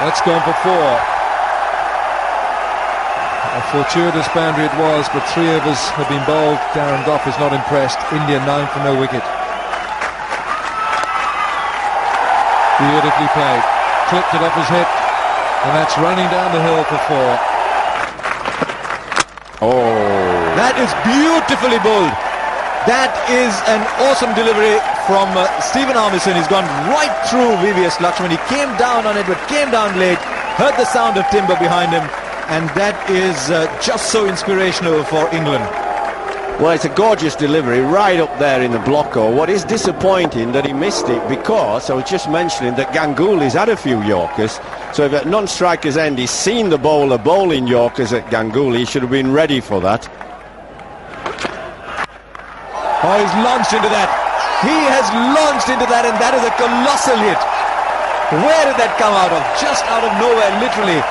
That's gone for 4. A fortuitous boundary it was, but 3 overs have been bowled. Darren Gough is not impressed. India 9 for no wicket. Beautifully played. Clipped it off his hip, and that's running down the hill for 4. Oh, that is beautifully bowled. That is an awesome delivery from Stephen Harmison. He's gone right through VVS Lakshman. He came down on it, but came down late, heard the sound of timber behind him, and that is just so inspirational for England. well, it's a gorgeous delivery right up there in the blocker. What is disappointing that he missed it, because I was just mentioning that Ganguly's had a few Yorkers, so if at non-striker's end he's seen the bowler bowling Yorkers at Ganguly, he should have been ready for that. Oh, he's launched into that. He has launched into that, and that is a colossal hit. Where did that come out of? Just out of nowhere, literally.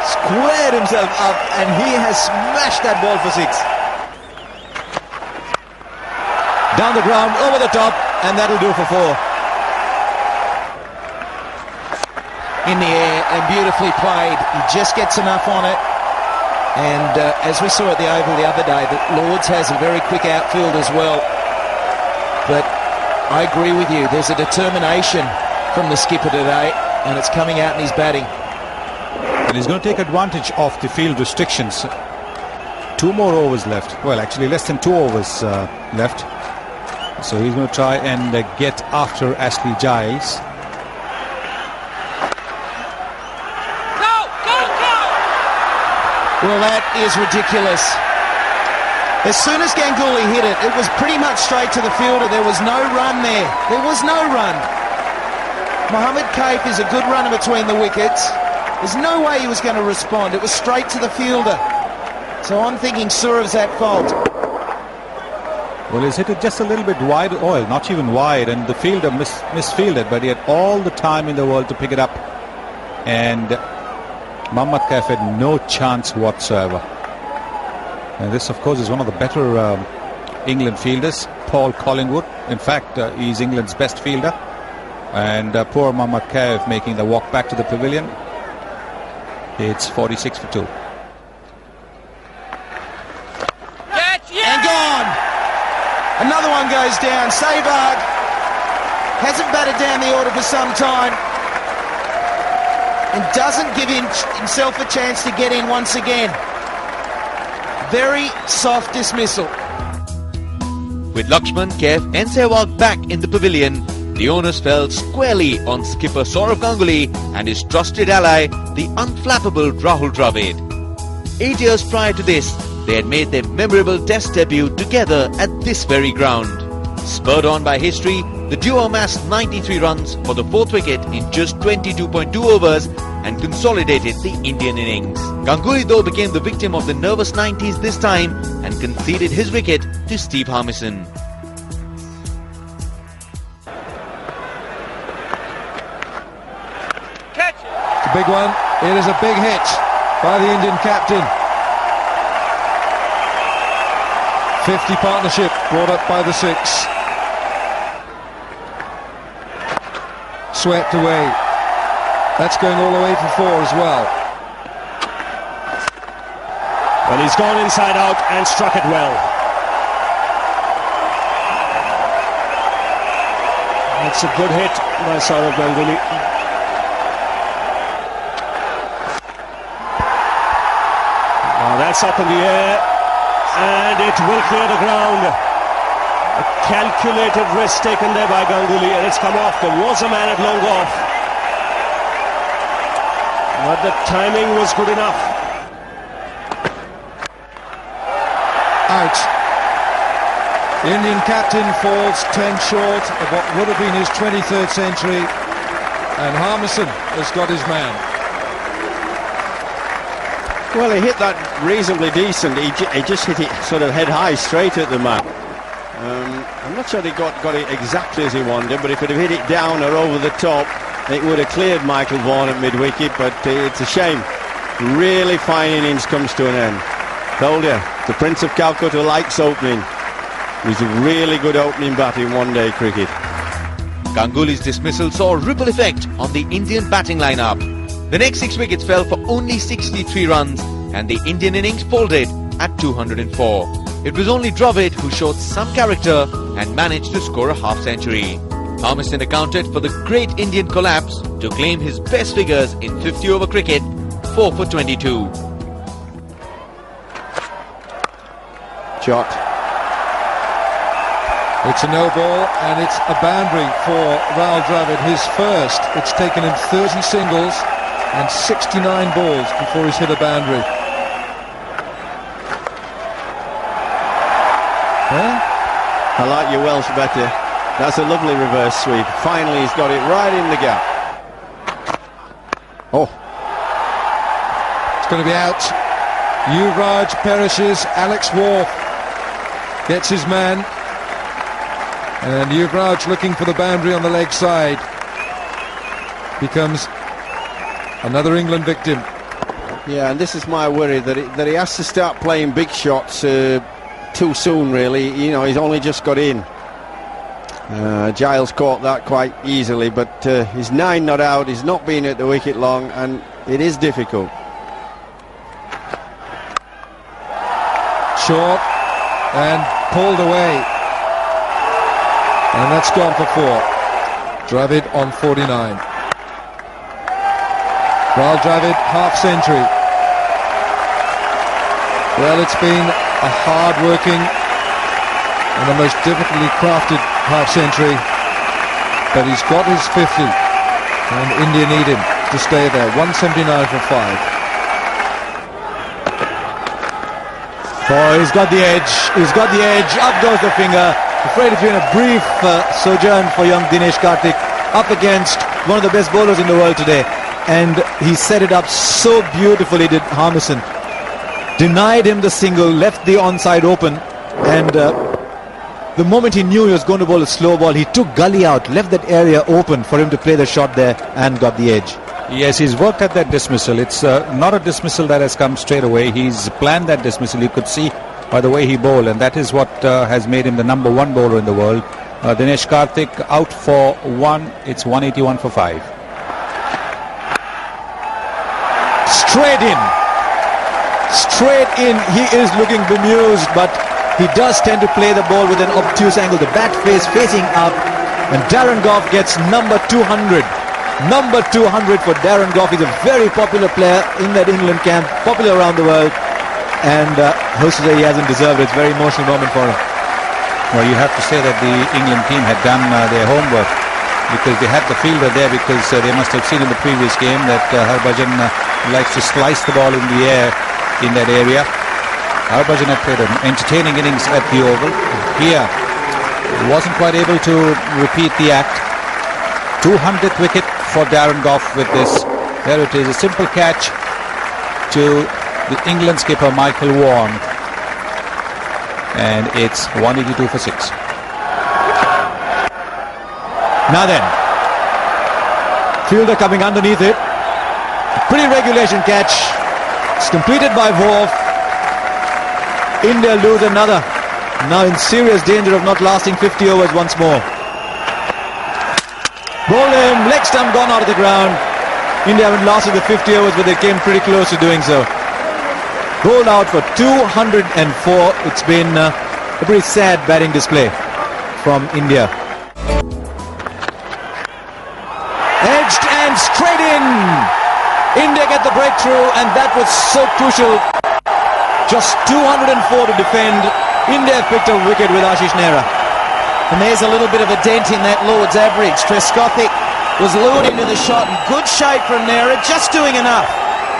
Squared himself up, and he has smashed that ball for 6. Down the ground, over the top, and that'll do for 4. In the air, and beautifully played. He just gets enough on it. And as we saw at the Oval the other day, that Lords has a very quick outfield as well. But I agree with you, there's a determination from the skipper today, and it's coming out in his batting. And he's going to take advantage of the field restrictions. 2 more overs left. Well, actually less than 2 overs left. So he's going to try and get after Ashley Giles. Well, that is ridiculous. As soon as Ganguly hit it, it was pretty much straight to the fielder. There was no run there. There was no run. Mohammad Kaif is a good runner between the wickets. There's no way he was going to respond. It was straight to the fielder. So I'm thinking Saurav's at fault. Well, he's hit it just a little bit wide, not even wide, and the fielder misfielded, but he had all the time in the world to pick it up. And Mohammad Kaif had no chance whatsoever. And this, of course, is one of the better England fielders, Paul Collingwood. In fact, he's England's best fielder. And poor Mohammad Kaif making the walk back to the pavilion. It's 46 for 2. And gone! Another one goes down. Sehwag hasn't batted down the order for some time, and doesn't give himself a chance to get in once again. Very soft dismissal. With Lakshman, Kaif and Sehwag back in the pavilion, the onus fell squarely on skipper Sourav Ganguly and his trusted ally, the unflappable Rahul Dravid. 8 years prior to this, they had made their memorable Test debut together at this very ground. Spurred on by history, the duo amassed 93 runs for the 4th wicket in just 22.2 overs and consolidated the Indian innings. Ganguly, though, became the victim of the nervous 90s this time and conceded his wicket to Steve Harmison. It's a big one. It is a big hit by the Indian captain. 50 partnership brought up by the 6. Swept away. That's going all the way for 4 as well. Well, he's gone inside out and struck it well. That's a good hit by Sourav Ganguly. Now that's up in the air, and it will clear the ground. A calculated risk taken there by Ganguly, and it's come off. There was a man at long off, but the timing was good enough. Out. The Indian captain falls 10 short of what would have been his 23rd century, and Harmison has got his man. Well, he hit that reasonably decent. He just hit it sort of head high straight at the man. I'm not sure he got it exactly as he wanted, but if he'd have hit it down or over the top, it would have cleared Michael Vaughan at mid-wicket, but it's a shame. Really fine innings comes to an end. Told you, the Prince of Calcutta likes opening. It was a really good opening bat in one-day cricket. Ganguly's dismissal saw a ripple effect on the Indian batting lineup. The next 6 wickets fell for only 63 runs and the Indian innings folded at 204. It was only Dravid who showed some character and managed to score a half-century. Harmison accounted for the great Indian collapse to claim his best figures in 50-over cricket, 4 for 22. Shot. It's a no ball and it's a boundary for Rahul Dravid, his first. It's taken him 30 singles and 69 balls before he's hit a boundary. I like your Welsh better. That's a lovely reverse sweep. Finally he's got it right in the gap. Oh. It's going to be out. Yuvraj perishes. Alex Wharf gets his man. And Yuvraj, looking for the boundary on the leg side, becomes another England victim. Yeah, and this is my worry, that he has to start playing big shots too soon, really. You know, he's only just got in. Giles caught that quite easily, but he's 9 not out, he's not been at the wicket long, and it is difficult. Short and pulled away, and that's gone for 4. Dravid on 49. Rahul Dravid, half-century. Well, it's been a hard-working and the most difficultly crafted half-century, but he's got his 50, and India need him to stay there. 179 for 5. Oh, he's got the edge. He's got the edge. Up goes the finger. Afraid it's been a brief sojourn for young Dinesh Karthik up against one of the best bowlers in the world today. And he set it up so beautifully, did Harmison. Denied him the single, left the onside open, and the moment he knew he was going to bowl a slow ball, he took gully out, left that area open for him to play the shot there and got the edge. Yes, he's worked at that dismissal. It's not a dismissal that has come straight away. He's planned that dismissal. You could see by the way he bowled, and that is what has made him the #1 bowler in the world. Dinesh Karthik out for 1. It's 181 for 5. Straight in. Straight in. He is looking bemused, but he does tend to play the ball with an obtuse angle. The bat face facing up, and Darren Gough gets number 200. Number 200 for Darren Gough. He's a very popular player in that England camp, popular around the world, and who's to say he hasn't deserved it? It's a very emotional moment for him. Well, you have to say that the England team had done their homework, because they had the fielder there, because they must have seen in the previous game that Harbhajan likes to slice the ball in the air in that area. Harbhajan had played an entertaining innings at the Oval. Here, he wasn't quite able to repeat the act. 200th wicket for Darren Gough with this. There it is, a simple catch to the England skipper Michael Vaughan, and it's 182 for 6. Now then, fielder coming underneath it. Pretty regulation catch. It's completed by Worf. India lose another. Now in serious danger of not lasting 50 overs once more. Bowled him, leg stump gone out of the ground. India haven't lasted the 50 overs, but they came pretty close to doing so. Bowled out for 204. It's been a pretty sad batting display from India. Edged and straight in. India get the breakthrough, and that was so crucial. Just 204 to defend. India picked a wicket with Ashish Nehra. And there's a little bit of a dent in that Lord's average. Trescothick was lured into the shot in good shape from Nehra, just doing enough.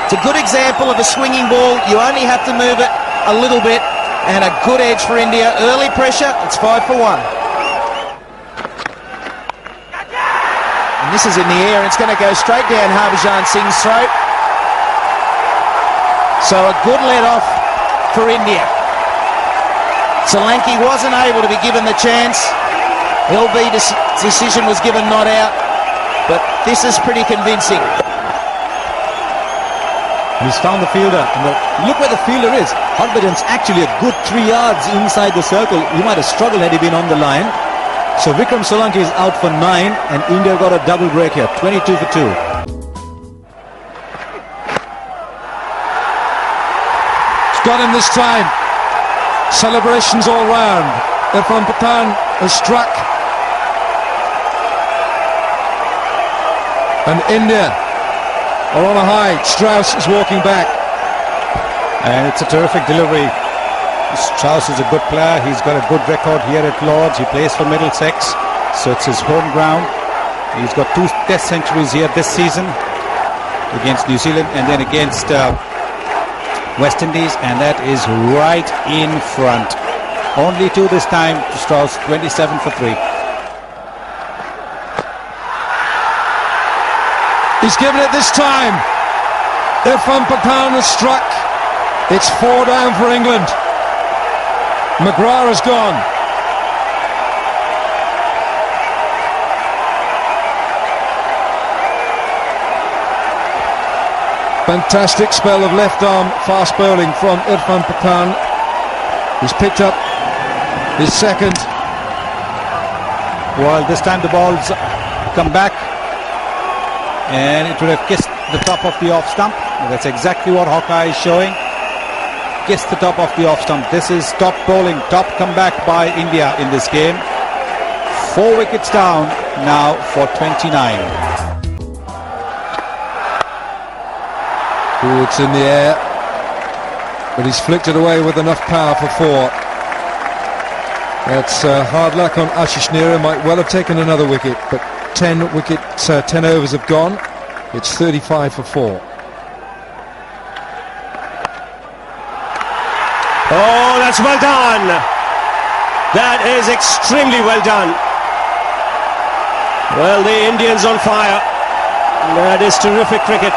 It's a good example of a swinging ball. You only have to move it a little bit, and a good edge for India. Early pressure, it's 5 for 1. And this is in the air, and it's going to go straight down Harbhajan Singh's throat. So a good let-off for India. Solanki wasn't able to be given the chance. LB decision was given not out, but this is pretty convincing. He's found the fielder. And look where the fielder is. Harbhajan's actually a good 3 yards inside the circle. He might have struggled had he been on the line. So Vikram Solanki is out for 9, and India got a double break here, 22 for 2. got him this time. Celebrations all round. Irfan Pathan has struck. And India are on a high. Strauss is walking back. And it's a terrific delivery. Strauss is a good player. He's got a good record here at Lord's. He plays for Middlesex, so it's his home ground. He's got 2 Test centuries here this season against New Zealand and then against West Indies, and that is right in front. Only 2 this time to Strauss, 27 for 3. He's given it this time. Irfan Pathan has struck. It's 4 down for England. McGrath has gone. Fantastic spell of left arm fast bowling from Irfan Pathan. He's picked up his second. Well, this time the ball's come back and it would have kissed the top of the off stump. That's exactly what Hawkeye is showing. Kissed the top of the off stump. This is top bowling, top comeback by India in this game. 4 wickets down now for 29. Ooh, it's in the air, but he's flicked it away with enough power for 4. That's hard luck on Ashish Nehra. Might well have taken another wicket, but 10 overs have gone. It's 35 for 4. Oh, that's well done. That is extremely well done. Well, the Indians on fire. That is terrific cricket.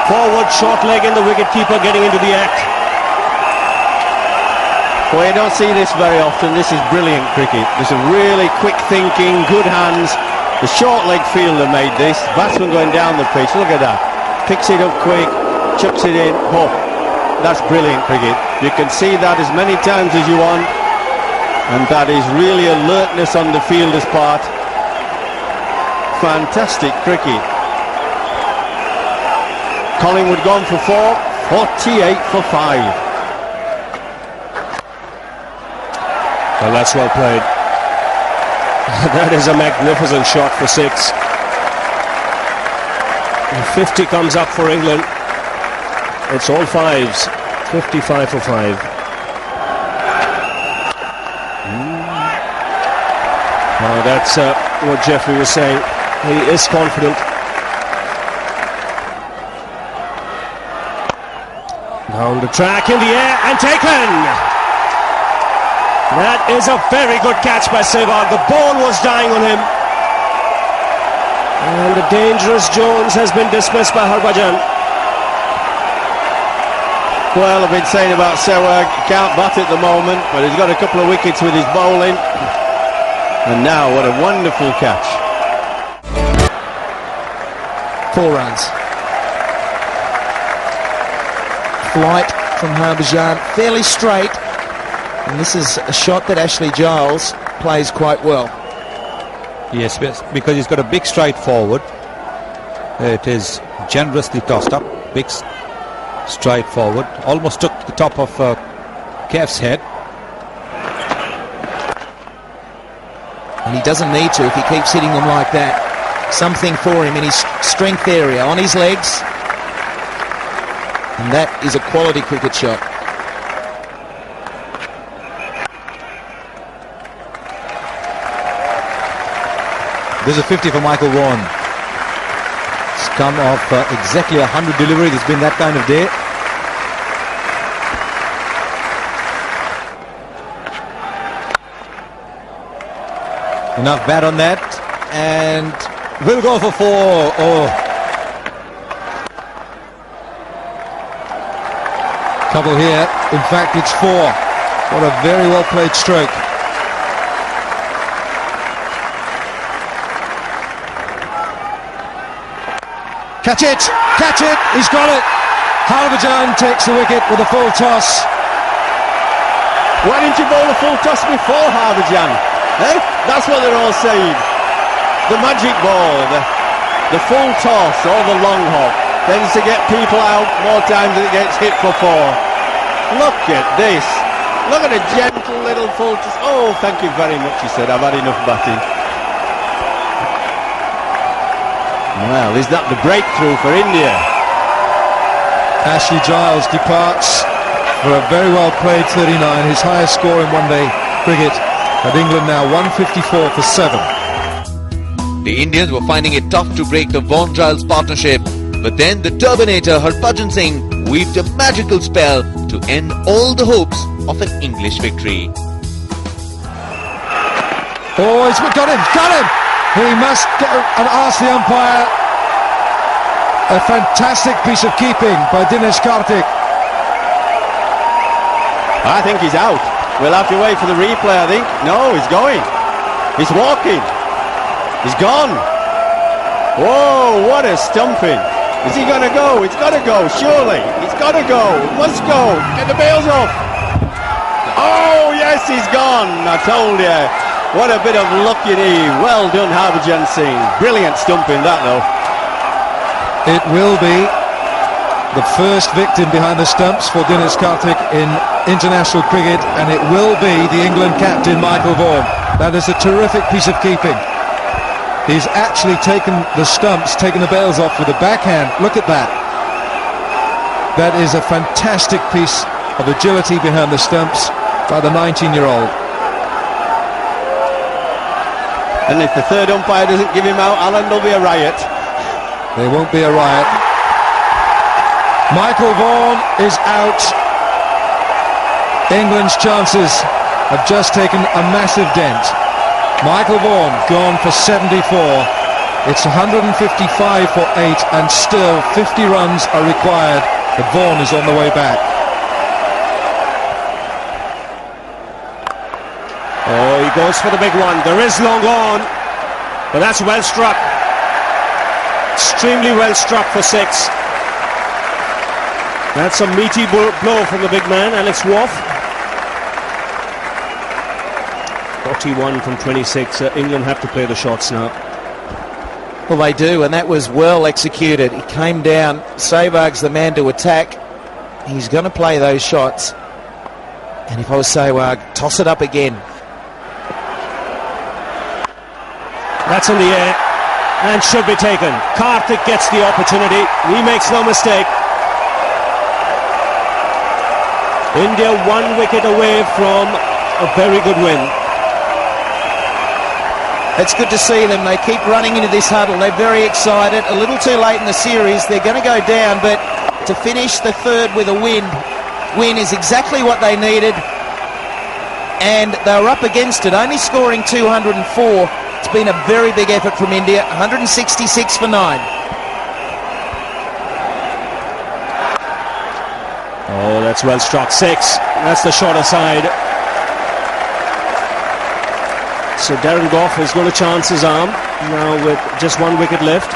Forward short leg and the wicketkeeper getting into the act. Well, you don't see this very often. This is brilliant cricket. This is really quick thinking, good hands. The short leg fielder made this. Batsman going down the pitch. Look at that. Picks it up quick, chucks it in. Oh, that's brilliant cricket. You can see that as many times as you want, and that is really alertness on the fielder's part. Fantastic cricket. Collingwood gone for 4, 48 for 5. Well, that's well played. That is a magnificent shot for 6. And 50 comes up for England. It's all 5s. 55 for 5. Well, that's what Jeffrey was saying. He is confident. Now the track in the air and taken. That is a very good catch by Sehwag. The ball was dying on him. And the dangerous Jones has been dismissed by Harbhajan. Well, I've been saying about Sehwag, he can't bat at the moment, but he's got a couple of wickets with his bowling. And now, what a wonderful catch. 4 runs. Flight from Harbhajan, fairly straight. And this is a shot that Ashley Giles plays quite well. Yes, because he's got a big stride forward. It is generously tossed up. Big stride forward. Almost took the top of Kev's head. And he doesn't need to if he keeps hitting them like that. Something for him in his strength area, on his legs. And that is a quality cricket shot. This is a 50 for Michael Vaughan. It's come off exactly 100 deliveries. It's been that kind of day. Enough bat on that, and we'll go for 4. Oh, Couple here. In fact, it's 4. What a very well played stroke. Catch it! Catch it! He's got it! Harbhajan takes the wicket with a full toss. Why didn't you bowl a full toss before Harbhajan? Eh? That's what they're all saying. The magic ball, the full toss or the long hop tends to get people out more times than it gets hit for 4. Look at this. Look at a gentle little full. Oh, thank you very much, he said. I've had enough batting. Well, is that the breakthrough for India? Ashley Giles departs for a very well played 39, his highest score in one-day cricket, at England now 154 for 7. The Indians were finding it tough to break the Vaughan-Giles partnership, but then the Turbinator Harbhajan Singh weaved a magical spell to end all the hopes of an English victory. Oh, he's got him! He must go and ask the umpire. A fantastic piece of keeping by Dinesh Karthik. I think he's out. We'll have to wait for the replay, I think. No, he's going. He's walking. He's gone. Whoa, what a stumping. Is he going to go? It's got to go, surely. It's got to go. It must go. Get the bails off. Oh, yes, he's gone. I told you. What a bit of luck you need. Well done, Harbhajan Singh. Brilliant stumping, that, though. It will be the first victim behind the stumps for Dinesh Karthik in international cricket, and it will be the England captain, Michael Vaughan. That is a terrific piece of keeping. He's actually taken the stumps, taken the bails off with a backhand. Look at that. That is a fantastic piece of agility behind the stumps by the 19-year-old. And if the third umpire doesn't give him out, Alan, there'll be a riot. There won't be a riot. Michael Vaughan is out. England's chances have just taken a massive dent. Michael Vaughan gone for 74. It's 155 for 8, and still 50 runs are required. But Vaughan is on the way back. Oh, he goes for the big one. There is long on, but that's well struck. Extremely well struck for 6. That's a meaty blow from the big man, Alex Wharf. 41 from 26. England have to play the shots now. Well, they do, and that was well executed. He came down. Sehwag's the man to attack. He's going to play those shots. And if I was Sehwag, toss it up again. That's in the air and should be taken. Karthik gets the opportunity. He makes no mistake. India 1 wicket away from a very good win. It's good to see them. They keep running into this huddle. They're very excited. A little too late in the series. They're going to go down, but to finish the third with a win is exactly what they needed. And they were up against it, only scoring 204. It's been a very big effort from India. 166 for 9. Oh, that's well struck. 6. That's the shorter side. So Darren Gough is going to chance his arm now with just 1 wicket left.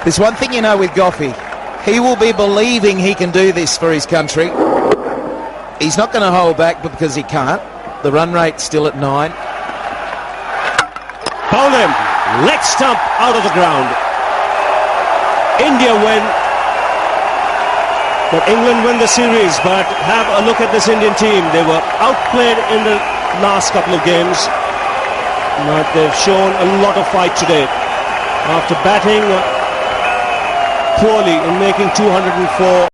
There's one thing you know with Goughy. He will be believing he can do this for his country. He's not going to hold back because he can't. The run rate's still at 9. Bowled him. Leg stump out of the ground. India win. But England win the series. But have a look at this Indian team. They were outplayed in the last couple of games. But they've shown a lot of fight today. After batting poorly and making 204.